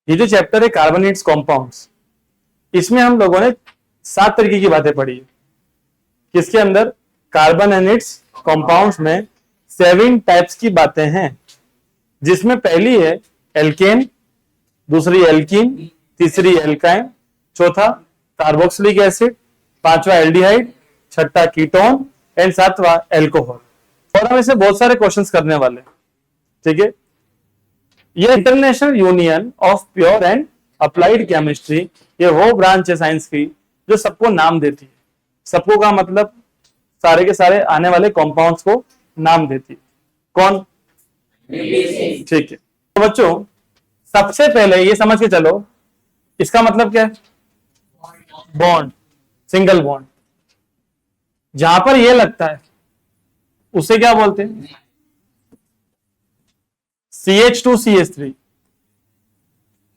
ये जो चैप्टर है कार्बोनेट्स कॉम्पाउंड्स, इसमें हम लोगों ने 7 तरीके की बातें पढ़ी है। किसके अंदर? कार्बन एंड इट्स कॉम्पाउंड्स में 7 टाइप्स की बातें हैं, जिसमें पहली है एल्केन, दूसरी एल्कीन, तीसरी एल्काइन, चौथा कार्बोक्सिलिक एसिड, पांचवा एल्डिहाइड, छठा कीटोन एंड सातवां एल्कोहल। और हम इसे बहुत सारे क्वेश्चंस करने वाले हैं, ठीक है। ये international union of pure and applied chemistry, ये वो ब्रांच है साइंस की जो सबको नाम देती है। सबको का मतलब सारे के सारे आने वाले कंपाउंड्स को नाम देती है। कौन? ठीक है। तो बच्चों सबसे पहले ये समझ के चलो, इसका मतलब क्या है? Bond, single bond. जहां पर ये लगता है उसे क्या बोलते हैं? CH2CH3,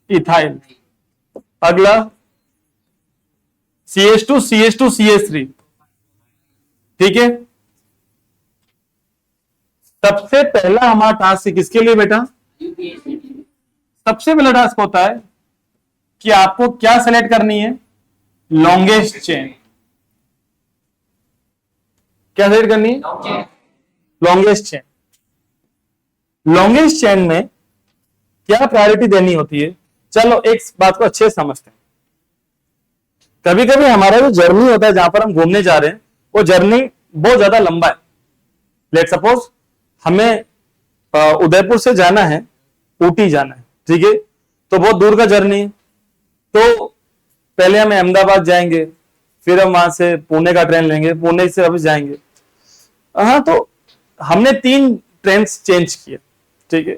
ethyl. अगला CH2CH2CH3, ठीक है। सबसे पहला हमारा टास्क किसके लिए बेटा? सबसे पहला टास्क होता है कि आपको क्या सेलेक्ट करनी है? Longest chain. क्या सेलेक्ट करनी है? Longest chain. लॉन्गेस्ट चेन में क्या प्रायोरिटी देनी होती है? चलो एक बात को अच्छे से समझते हैं। कभी कभी हमारा जो जर्नी होता है, जहां पर हम घूमने जा रहे हैं, वो जर्नी बहुत ज्यादा लंबा है। लेट सपोज हमें उदयपुर से जाना है, ऊटी जाना है, ठीक है, तो बहुत दूर का जर्नी है। तो पहले हम अहमदाबाद जाएंगे, फिर हम वहां से पुणे का ट्रेन लेंगे, पुणे से वापस जाएंगे। हाँ, तो हमने 3 ट्रेन चेंज किए, ठीक है।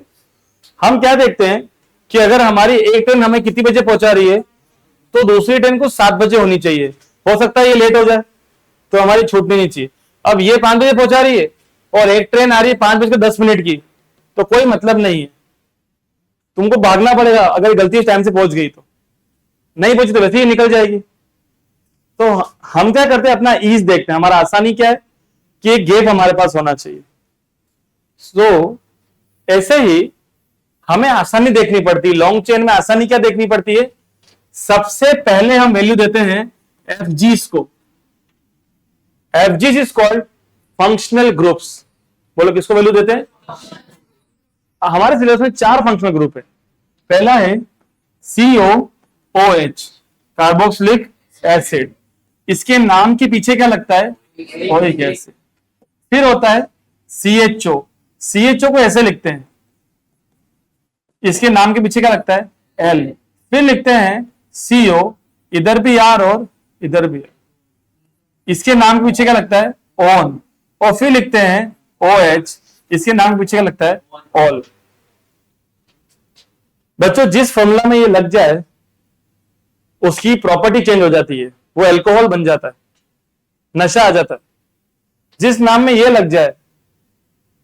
हम क्या देखते हैं कि अगर हमारी एक ट्रेन हमें कितनी बजे पहुंचा रही है, तो दूसरी ट्रेन को 7 बजे होनी चाहिए। हो सकता है ये लेट हो जाए, तो हमारी छूटनी नहीं चाहिए। अब ये 5 बजे पहुंचा रही है और एक ट्रेन आ रही है 5:10 की, तो कोई मतलब नहीं है, तुमको भागना पड़ेगा। अगर गलती से टाइम से पहुंच गई तो, नहीं पहुंची तो वैसे ही निकल जाएगी। तो हम क्या करते हैं? अपना ईज देखते हैं। हमारा आसानी क्या है कि एक गैप हमारे पास होना चाहिए। तो ऐसे ही हमें आसानी देखनी पड़ती है। लॉन्ग चेन में आसानी क्या देखनी पड़ती है? सबसे पहले हम वैल्यू देते हैं एफजीस को। एफजीस इज कॉल्ड फंक्शनल ग्रुप्स। बोलो किसको वैल्यू देते हैं? हमारे सिलेबस में 4 फंक्शनल ग्रुप है। पहला है COOH, कार्बोक्सिलिक एसिड। इसके नाम के पीछे क्या लगता है? Oleic acid. फिर होता है CHO। CHO को ऐसे लिखते हैं, इसके नाम के पीछे क्या लगता है? L। फिर लिखते हैं CO, इधर भी R और इधर भी R। इसके नाम के पीछे क्या लगता है? ON। और फिर लिखते हैं OH, इसके नाम के पीछे क्या लगता है? OL। बच्चों जिस फॉर्मूला में ये लग जाए उसकी प्रॉपर्टी चेंज हो जाती है, वो अल्कोहल बन जाता है, नशा आ जाता है। जिस नाम में ये लग जाए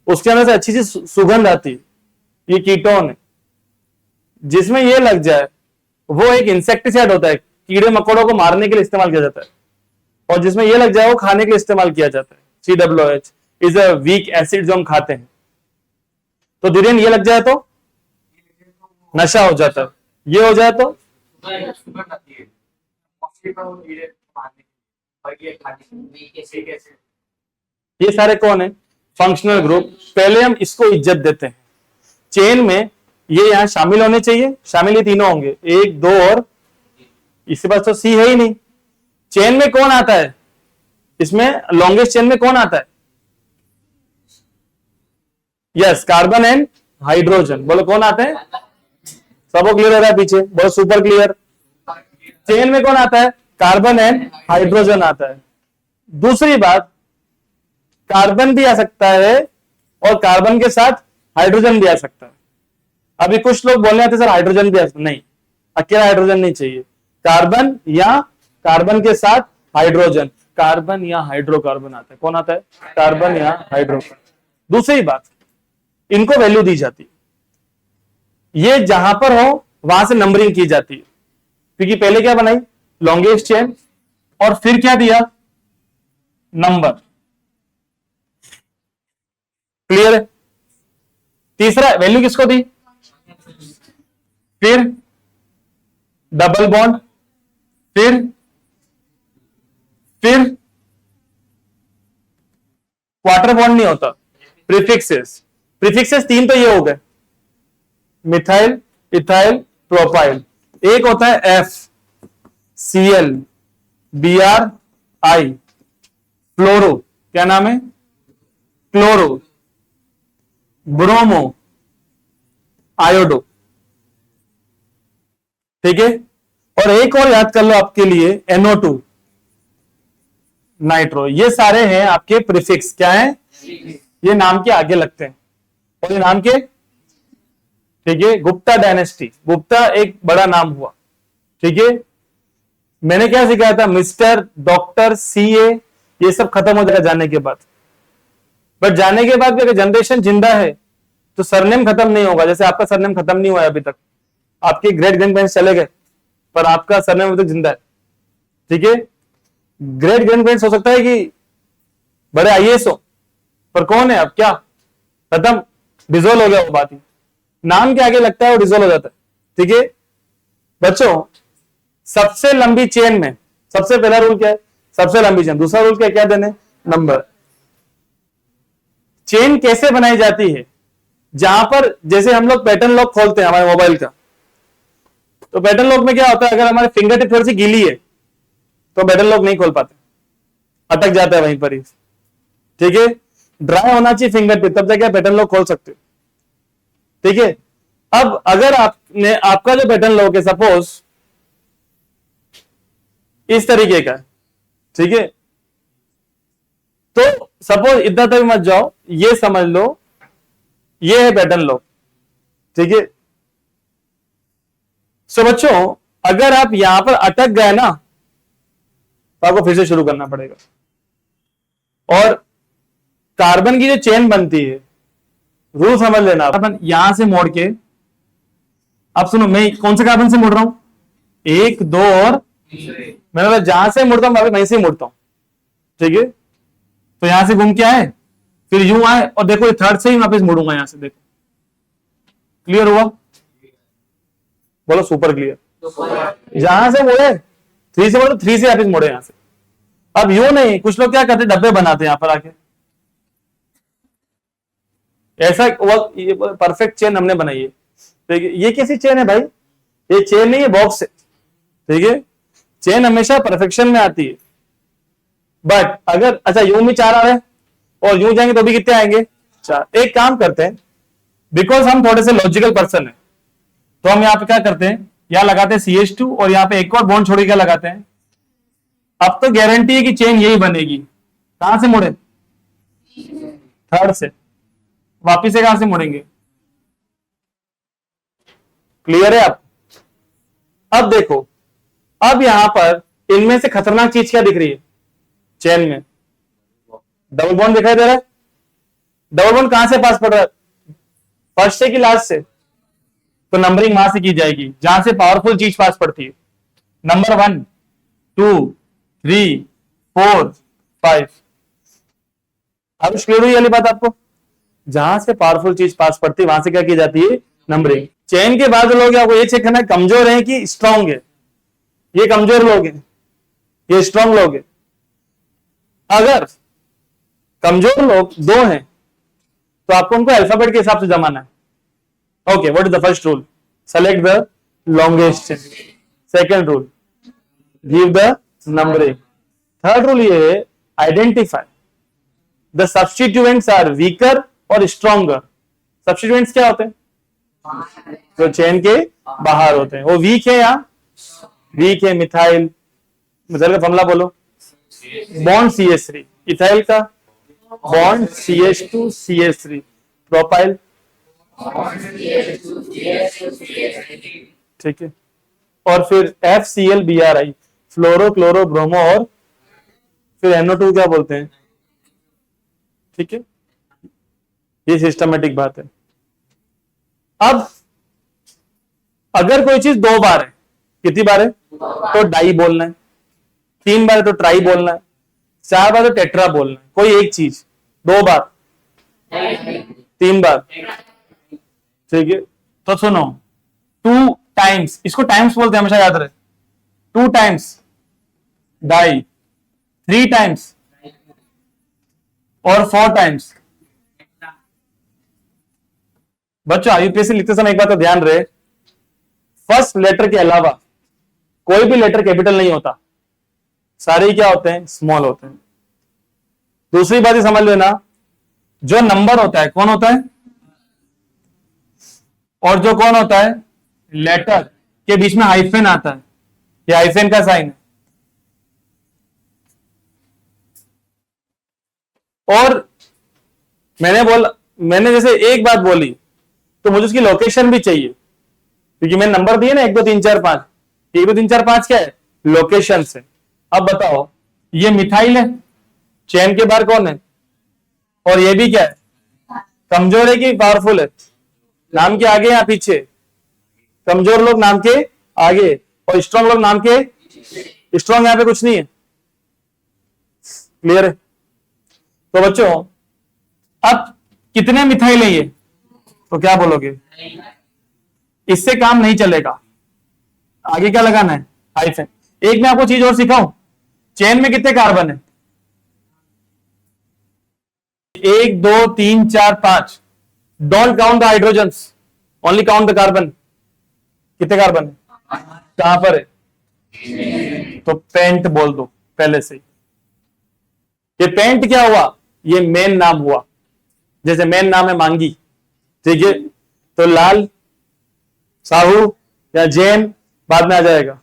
उसके अंदर से अच्छी सी सुगंध आती है, ये कीटोन है। जिसमें ये लग जाए वो एक इंसेक्टिसाइड होता है, कीड़े मकोड़ों को मारने के लिए इस्तेमाल किया जाता है। और जिसमें ये लग जाए वो खाने के लिए इस्तेमाल किया जाता है। COOH is a weak acid जो हम खाते हैं। तो दुरियन ये लग जाए तो नशा हो जाता है, ये हो जाए तो ये सारे कौन है? Functional group. पहले हम इसको इज्जत देते हैं। चेन में ये यहां शामिल होने चाहिए, शामिल ये तीनों होंगे, 1, 2 और इसके पास तो C है ही नहीं। चेन में कौन आता है? इसमें लॉन्गेस्ट चेन में कौन आता है? Yes, carbon and hydrogen. बोलो कौन आते हैं? सबको क्लियर हो रहा है पीछे? बोलो सुपर क्लियर। चेन में कौन आता है? कार्बन एंड हाइड्रोजन आता है। दूसरी बात, कार्बन भी आ सकता है और कार्बन के साथ हाइड्रोजन भी आ सकता है। अभी कुछ लोग बोलने आते सर हाइड्रोजन भी आ सकता, नहीं, अकेला हाइड्रोजन नहीं चाहिए। कार्बन या कार्बन के साथ हाइड्रोजन, कार्बन या हाइड्रोकार्बन आता है। कौन आता है? कार्बन या हाइड्रोकार्बन। दूसरी बात, इनको वैल्यू दी जाती है। ये जहां पर हो वहां से नंबरिंग की जाती है, क्योंकि पहले क्या बनाई? लॉन्गेस्ट चेन, और फिर क्या दिया? नंबर। क्लियर है? तीसरा वैल्यू किसको दी? फिर डबल बॉन्ड, फिर क्वार्टर बॉन्ड नहीं होता, प्रीफिक्सेस। प्रीफिक्सेस 3 तो ये हो गए, मिथाइल, इथाइल, प्रोपाइल। एक होता है एफ, Cl, Br, I, फ्लोरो, क्या नाम है, क्लोरो, ब्रोमो, आयोडो। ठीक है, और एक और याद कर लो आपके लिए, NO2, नाइट्रो। ये सारे हैं आपके प्रीफिक्स, क्या है, ये नाम के आगे लगते हैं, और ये नाम के, ठीक है। गुप्ता डायनेस्टी, गुप्ता एक बड़ा नाम हुआ, ठीक है। मैंने क्या सिखाया था, मिस्टर, डॉक्टर, CA, ये सब खत्म हो जाएगा जाने के बाद। बट जाने के बाद भी अगर जनरेशन जिंदा है तो सरनेम खत्म नहीं होगा। जैसे आपका सरनेम खत्म नहीं हुआ है अभी तक, आपके ग्रेट ग्रैंड पेरेंट्स चले गए पर आपका सरनेम अभी तक जिंदा है, ठीक है। ग्रेट ग्रैंड पेरेंट्स हो सकता है कि बड़े IAS हो, पर कौन है अब, क्या खत्म, डिजोल्व हो गया वो बात ही। नाम के आगे लगता है वो डिजोल्व हो जाता है, ठीक है। बच्चों, सबसे लंबी चेन में सबसे पहला रूल क्या है, सबसे लंबी चेन। दूसरा रूल क्या देने, नंबर। चेन कैसे बनाई जाती है, जहां पर जैसे हम लोग पैटर्न लॉक खोलते हैं हमारे मोबाइल का, तो पैटर्न लॉक में क्या होता है, अगर हमारे फिंगर टिप थोड़ी सी गीली है तो पैटर्न लॉक नहीं खोल पाते, अटक जाता है वहीं पर ही, ठीक है। ड्राई होना चाहिए फिंगर टिप, तब जाके पैटर्न लॉक खोल सकते हो, ठीक है। अब अगर आपने, आपका जो पैटर्न लॉक है सपोज इस तरीके का, ठीक है, तो सपोज इतना तक मत जाओ, ये समझ लो ये है पैटर्न लॉक, ठीक है। सो बच्चों, अगर आप यहां पर अटक गए ना तो आपको फिर से शुरू करना पड़ेगा। और कार्बन की जो चेन बनती है, रूल समझ लेना, अपन यहां से मोड़ के, अब सुनो मैं कौन से कार्बन से मुड़ रहा हूं, 1 2 और मैं जहां से मुड़ता हूं वहीं से मुड़ता हूं, ठीक है। तो यहां से घूम के आए, फिर यूं आए, और देखो थर्ड से ही वापस मुड़ूंगा यहां से, देखो क्लियर हुआ, बोलो सुपर क्लियर। जहां से मुड़े 3 से मुड़े, 3 से वापस मुड़े यहां से। अब यूं नहीं, कुछ लोग क्या करते, डब्बे बनाते हैं यहां पर आके, ऐसा वो परफेक्ट चेन हमने बनाई है, ठीक है। ये कैसी चेन है भाई, ये चेन नहीं है, बॉक्स है, ठीक है। चेन हमेशा परफेक्शन में आती है। बट अगर अच्छा यूं भी 4 आ रहे हैं और यूं जाएंगे तो भी कितने आएंगे, 4। एक काम करते हैं, बिकॉज हम थोड़े से लॉजिकल पर्सन है, तो हम यहाँ पे क्या करते हैं, यहां लगाते हैं CH2 और यहाँ पे एक और बॉन्ड छोड़ के क्या लगाते हैं। अब तो गारंटी है कि चेन यही बनेगी। कहां से मुड़े, थर्ड से, वापिस से कहां से मुड़ेंगे, क्लियर है आप। अब देखो, अब यहां पर इनमें से खतरनाक चीज क्या दिख रही है, चेन में डबल बॉन्ड दिखाई दे रहा है। डबल बॉन्ड कहां से पास पड़ रहा है, फर्स्ट से कि लास्ट से, तो नंबरिंग वहां से की जाएगी जहां से पावरफुल चीज पास पड़ती है। नंबर 1 2 3 4 5। अब क्लियर हुई वाली बात आपको, जहां से पावरफुल चीज पास पड़ती है वहां से क्या की जाती है, नंबरिंग। चेन के बाद लोग आपको ये चेक करना है कमजोर है कि स्ट्रांग है। ये कमजोर लोग हैं, ये स्ट्रांग लोग हैं। अगर कमजोर लोग 2 हैं तो आपको उनको अल्फाबेट के हिसाब से जमाना है। Okay, what is the first rule, select the longest chain. Second rule, give the numbering. Third rule ये है, identify the substituents are weaker और स्ट्रॉन्गर। सब्स्टिट्यूएंट्स क्या होते हैं, जो चेन के बाहर होते हैं, वो वीक है या वीक है। मिथाइल, मिथाइल का फॉर्मूला बोलो, बॉन्ड CH3, इथाइल का बॉन्ड CH2 CH3, प्रोपाइल, ठीक है। और फिर FCl Bri, fluoro chloro bromo, और फिर NO2 क्या बोलते हैं, ठीक है। ये सिस्टमेटिक बात है। अब अगर कोई चीज 2 बार है, कितनी बार है, तो डाई बोलना है, 3 बार है तो ट्राई बोलना है, 4 बार तो टेट्रा बोलना है। कोई एक चीज 2 बार, 3 बार, ठीक है। तो सुनो, 2 टाइम्स, इसको टाइम्स बोलते हैं, हमेशा याद रहे। 2 टाइम्स डाई, 3 टाइम्स और 4 टाइम्स। बच्चों यूपीएससी लिखते समय एक बात तो ध्यान रहे, फर्स्ट लेटर के अलावा कोई भी लेटर कैपिटल नहीं होता, सारे क्या होते हैं, स्मॉल होते हैं। दूसरी बात ही समझ लेना, जो नंबर होता है कौन होता है, और जो कौन होता है, लेटर के बीच में हाइफन आता है, ये हाइफन का साइन है। और मैंने जैसे एक बात बोली तो मुझे उसकी लोकेशन भी चाहिए, क्योंकि मैंने नंबर दिए ना 1 2 3 4 5, 1 2 3 4 5 क्या है, लोकेशन से। अब बताओ, ये मिथाइल है, चेन के बाहर कौन है, और ये भी क्या है, कमजोर है कि पावरफुल है, नाम के आगे या पीछे, कमजोर लोग नाम के आगे और स्ट्रांग लोग नाम के, स्ट्रांग यहां पे कुछ नहीं है। क्लियर है? तो बच्चों अब कितने मिथाइल है ये, तो क्या बोलोगे, इससे काम नहीं चलेगा, आगे क्या लगाना है, हाइफन। एक मैं आपको चीज और सिखाऊं, चेन में कितने कार्बन है, 1 2 3 4 5, don't count the hydrogens, only count the carbon. कितने कार्बन है, कहां पर है, तो पेंट बोल दो पहले से ही। ये पेंट क्या हुआ, ये मेन नाम हुआ, जैसे मेन नाम है मांगी, ठीक है, तो लाल, साहू या जैन बाद में आ जाएगा,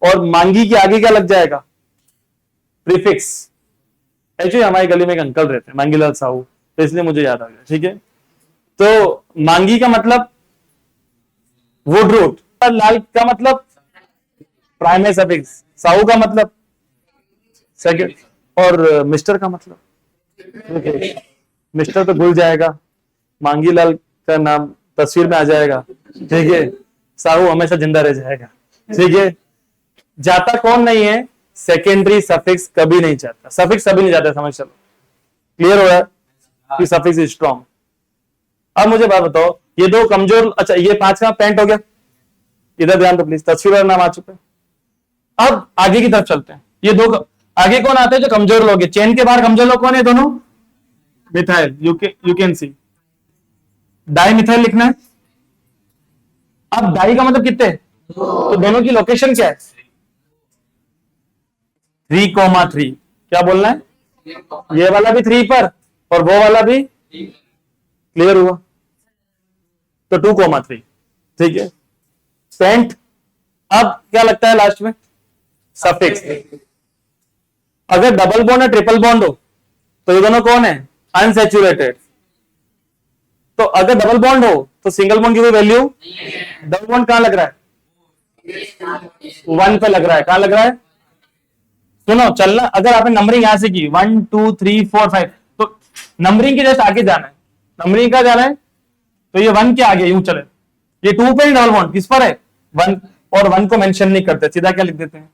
और मांगी के आगे क्या लग जाएगा, प्रीफिक्स। एक्चुअली हमारी गली में एक अंकल रहते हैं मांगीलाल साहू, तो इसलिए मुझे याद आ गया, ठीक है। तो मांगी का मतलब वुड रूट, लाल का मतलब प्राइमरी सफिक्स, साहू का मतलब सेकंड, और मिस्टर का मतलब, okay. मिस्टर तो भूल जाएगा, मांगीलाल का नाम तस्वीर में आ जाएगा, ठीक है, साहू हमेशा जिंदा रह जाएगा, ठीक है। जाता कौन नहीं है, सेकेंडरी सफिक्स कभी नहीं जाता, सफिक्स कभी नहीं जाता, समझ चलो। क्लियर हो रहा है कि सफिक्स इज स्ट्रॉन्ग। अब मुझे बात बताओ, ये दो कमजोर, अच्छा ये 5 का पेंट हो गया, इधर ध्यान दो प्लीज, तस्वीर वाला नाम आ चुका है। अब आगे की तरफ चलते हैं, ये दो आगे कौन आते हैं, जो कमजोर लोग है, चेन के बाहर कमजोर लोग कौन है, दोनों methyl, you can see, di methyl लिखना है। अब डाई का मतलब कितने, तो दोनों की लोकेशन क्या है, 3,3, क्या बोलना है, ये वाला भी 3 पर और वो वाला भी, क्लियर हुआ, तो 2,3, ठीक है। पेंट, अब क्या लगता है लास्ट में, सफिक्स। अगर डबल बॉन्ड या ट्रिपल बॉन्ड हो तो ये दोनों कौन है, अनसैचुरेटेड। तो अगर डबल बॉन्ड हो तो सिंगल बॉन्ड की कोई वैल्यू, डबल बॉन्ड कहां लग रहा है, 1 पे लग रहा है, कहां लग रहा है, सुनो चलना, अगर आपने नंबरिंग यहां से की 1 2 3 4 5, तो नंबरिंग के जस्ट आगे जाना है, नंबरिंग का जाना है, तो ये 1 के आगे यूं चले, ये 2 पे ही डबल बॉन्ड किस पर है, 1, और 1 को मेंशन नहीं करते, सीधा क्या लिख देते हैं,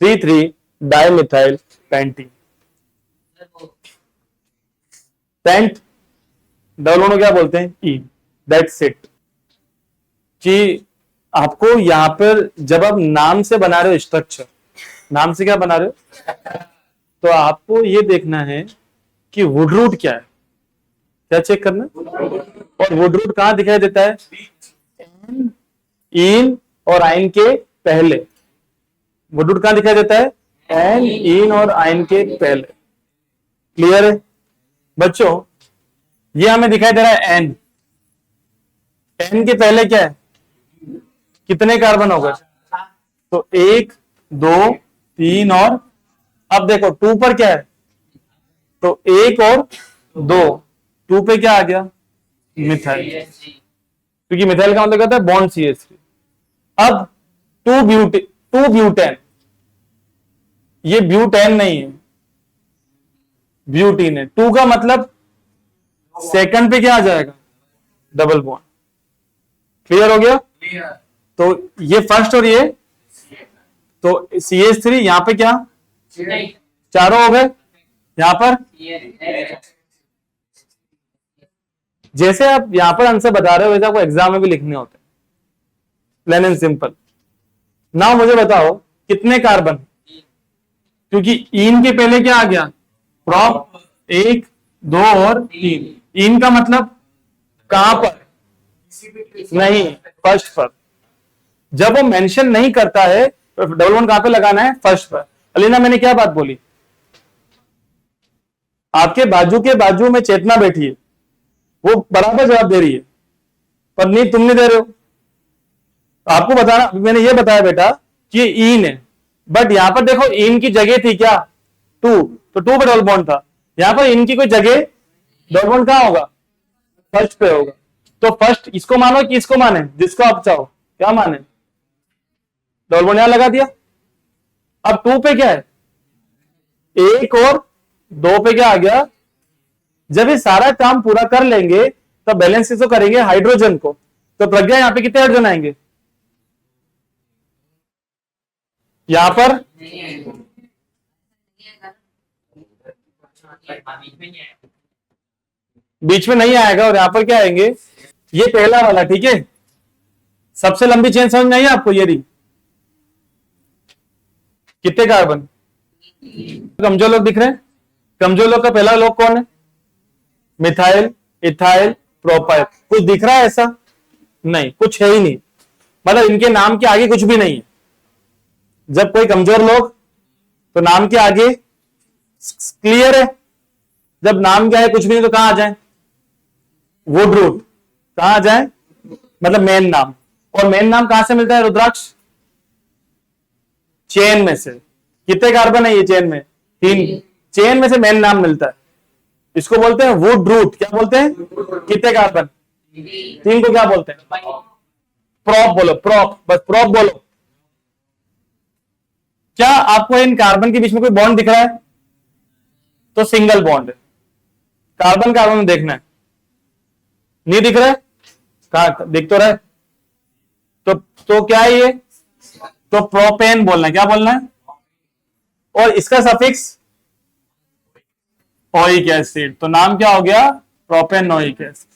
3,3 dimethyl pentene. Pent double bond क्या बोलते हैं, ई, दैट्स इट। कि आपको यहां पर जब आप नाम से बना रहे हो स्ट्रक्चर, नाम से क्या बना रहे हो, तो आपको ये देखना है कि वुड रूट क्या है, क्या चेक करना, और वुड रूट कहां दिखाई देता है, इन और आइन के पहले, वुड रूट कहां दिखाई देता है, एन, इन और आइन के पहले। क्लियर है बच्चों, ये हमें दिखाई दे रहा है एन, एन के पहले क्या है, कितने कार्बन हो गए, तो 1 2 3 और, अब देखो 2 पर क्या है, तो 1 और 2, 2 पे क्या आ गया, मिथाइल, क्योंकि मिथाइल का मतलब कहता है बॉन्ड CH3। अब 2 ब्यूटेन, ये ब्यूटेन नहीं है, ब्यूटीन है, 2 का मतलब सेकंड पे क्या आ जाएगा, डबल बॉन्ड। क्लियर हो गया, तो ये फर्स्ट और ये, तो CH3 यहां पे क्या, चारों हो गए, यहां पर जैसे आप यहां पर आंसर बता रहे हो वैसे आपको एग्जाम में भी लिखने होते हैं, प्लेन एंड सिंपल। नाउ मुझे बताओ कितने कार्बन, क्योंकि इन के पहले क्या आ गया, प्रॉप, 1 2 और 3। इन का मतलब कहां पर, नहीं, फर्स्ट पर। जब वो मेंशन नहीं करता है तो डबल बॉन्ड कहां पे लगाना है, फर्स्ट पर। अलीना मैंने क्या बात बोली, आपके बाजू के बाजू में चेतना बैठी है, वो बराबर जवाब दे रही है, पर नहीं तुम नहीं दे रहे हो। आपको बताना, मैंने ये बताया बेटा कि इन है, बट यहां पर देखो इन की जगह थी क्या, 2, तो 2 पे डबल बॉन्ड था। यहां पर इनकी कोई जगह, डबल बॉन्ड कहां होगा, फर्स्ट पे होगा। तो फर्स्ट इसको मानो कि इसको माने, जिसको आप चाहो, क्या माने, डबल बॉन्ड यहां लगा दिया। अब 2 पे क्या है, 1 और 2 पे क्या आ गया। जब ये सारा काम पूरा कर लेंगे तब बैलेंस किसको करेंगे, हाइड्रोजन को। तो प्रज्ञा यहां पे कितने हाइड्रोजन आएंगे, यहां पर बीच में नहीं आएगा, और यहां पर क्या आएंगे, ये पहला वाला, ठीक है। सबसे लंबी चेन समझ में आई आपको, ये रही। कितने कार्बन, कमजोर लोग दिख रहे हैं, कमजोर लोग का पहला लोग कौन है, मिथाइल, इथाइल, प्रोपाइल। कुछ दिख रहा है ऐसा, नहीं, कुछ है ही नहीं, मतलब इनके नाम के आगे कुछ भी नहीं है। जब कोई कमजोर लोग, तो नाम के आगे क्लियर है, जब नाम क्या है कुछ भी नहीं तो कहां आ जाए, वुड रूट, कहां आ जाए, मतलब मेन नाम। और मेन नाम कहां से मिलता है रुद्राक्ष, चेन में से। कितने कार्बन है ये चेन में, 3। चेन में से मेन नाम मिलता है, इसको बोलते हैं वुड रूट। क्या बोलते हैं, कितने कार्बन, 3 को क्या बोलते हैं, प्रॉप बोलो, प्रॉप, बस प्रॉप बोलो। क्या आपको इन कार्बन के बीच में कोई बॉन्ड दिख रहा है, तो सिंगल बॉन्ड है। कार्बन कार्बन में देखना है, नहीं दिख रहा है, कहा दिख तो रहा है, तो क्या है ये, तो प्रोपेन बोलना है। क्या बोलना है, और इसका सफिक्स ओइक एसिड, तो नाम क्या हो गया, प्रोपेनोइक एसिड।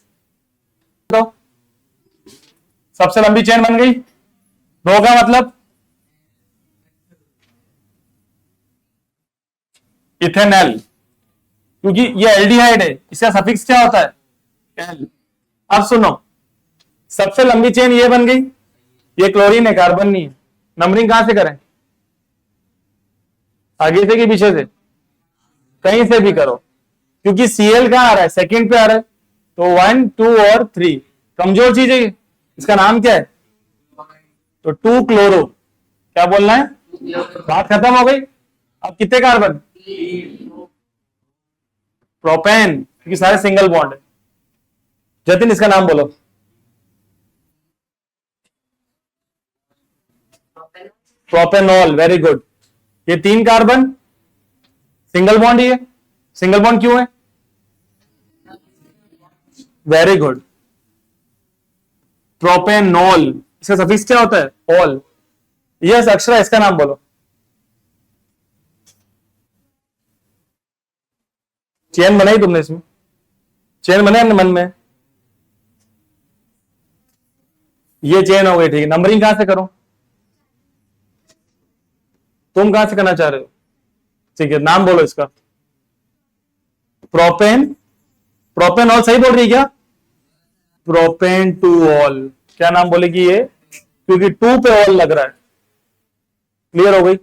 तो सबसे लंबी चेन बन गई। 2 का मतलब इथेनॉल, क्योंकि ये एल्डिहाइड है, इसका सफिक्स क्या होता है, एल। अब सुनो, सबसे लंबी चेन ये बन गई, ये क्लोरीन है, कार्बन नहीं है। नंबरिंग कहां से करें, आगे से कि पीछे से, कहीं से भी करो, क्योंकि Cl कहां आ रहा है, सेकंड पे आ रहा है, तो 1 2 और 3 कमजोर चीज है, इसका नाम क्या है, तो 2 क्लोरो। क्या बोलना है, बात खत्म हो गई। अब कितने कार्बन, प्रोपेन, क्योंकि सारे सिंगल बॉन्ड है। जतिन इसका नाम बोलो, प्रोपेनॉल, वेरी गुड। ये 3 कार्बन, सिंगल बॉन्ड ही है। सिंगल बॉन्ड क्यों है, वेरी गुड, प्रोपेनॉल। इसका सफिक्स क्या होता है, ऑल। यस अक्षरा, इसका नाम बोलो, चेन बनाई तुमने, इसमें चेन बनाई अपने मन में, ये चेन हो गई, ठीक है। नंबरिंग कहां से करो, तुम कहां से करना चाह रहे हो, ठीक है, नाम बोलो इसका, प्रोपेन, प्रोपेनॉल सही बोल रही है क्या, प्रोपेन टू ऑल। क्या नाम बोलेगी ये, क्योंकि 2 पे ऑल लग रहा है। क्लियर हो गई।